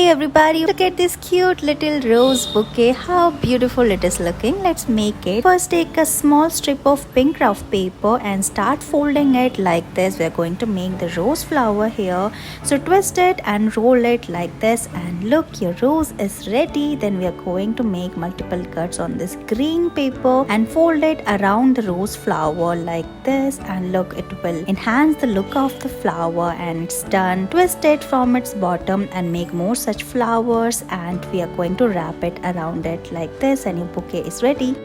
everybody, look at this cute little rose bouquet. How beautiful it is looking. Let's make it. First take a small strip of pink craft paper and start folding it like this. We are going to make the rose flower here. So twist it and roll it like this, and look, your rose is ready. Then we are going to make multiple cuts on this green paper and fold it around the rose flower like this, and look, it will enhance the look of the flower. And it's done. Twist it from its bottom and make more such flowers, and we are going to wrap it around it like this, and your bouquet is ready.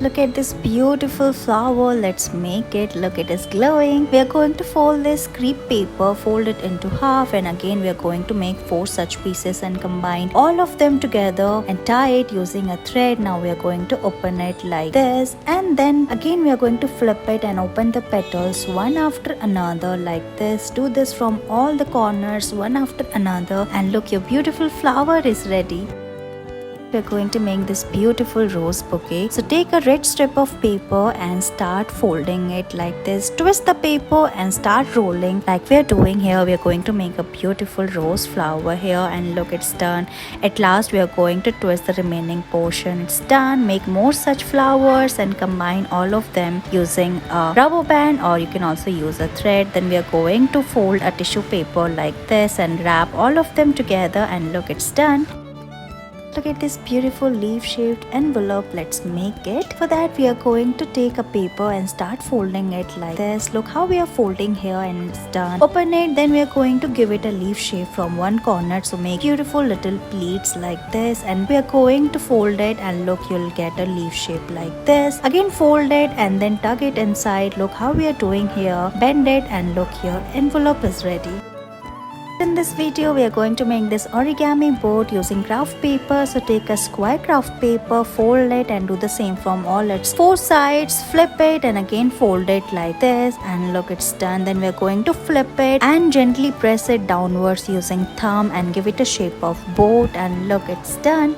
Look at this beautiful flower. Let's make it. Look, it is glowing. We are going to fold this crepe paper, fold it into half, and again we are going to make 4 such pieces and combine all of them together and tie it using a thread. Now we are going to open it like this, and then again we are going to flip it and open the petals one after another like this. Do this from all the corners one after another, and look, your beautiful flower is ready. We're going to make this beautiful rose bouquet. So take a red strip of paper and start folding it like this. Twist the paper and start rolling like we're doing here. We're going to make a beautiful rose flower here, and look, it's done. At last we are going to twist the remaining portion. It's done. Make more such flowers and combine all of them using a rubber band, or you can also use a thread. Then we are going to fold a tissue paper like this and wrap all of them together, and look, it's done. Look at this beautiful leaf-shaped envelope. Let's make it. For that we are going to take a paper and start folding it like this. Look how we are folding here, and it's done. Open it. Then we are going to give it a leaf shape from one corner. So make beautiful little pleats like this, and we are going to fold it, and look, you'll get a leaf shape like this. Again fold it and then tuck it inside. Look how we are doing here. Bend it, and look, your envelope is ready. In this video, we are going to make this origami board using craft paper. So take a square craft paper, fold it, and do the same from all its 4 sides. Flip it and again fold it like this, and look, it's done. Then we are going to flip it and gently press it downwards using thumb and give it a shape of boat, and look, it's done.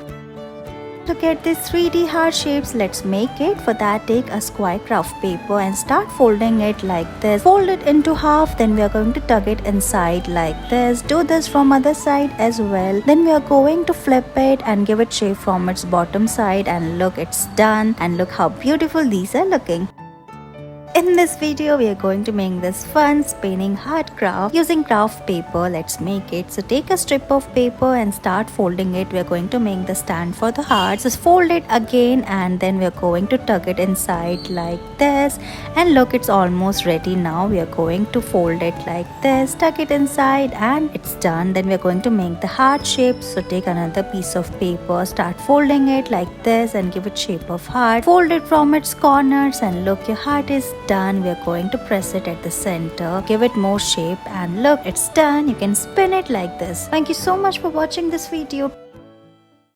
Look at these 3D heart shapes. Let's make it. For that, take a square craft paper and start folding it like this. Fold it into half. Then we are going to tuck it inside like this. Do this from other side as well. Then we are going to flip it and give it shape from its bottom side, and look, it's done. And look how beautiful these are looking. In this video, we are going to make this fun spinning heart craft using craft paper. Let's make it. So take a strip of paper and start folding it. We are going to make the stand for the heart. So fold it again, and then we are going to tuck it inside like this. And look, it's almost ready now. We are going to fold it like this, tuck it inside, and it's done. Then we are going to make the heart shape. So take another piece of paper, start folding it like this, and give it shape of heart. Fold it from its corners, and look, your heart is done. We are going to press it at the center, give it more shape, and look, it's done. You can spin it like this. Thank you so much for watching this video.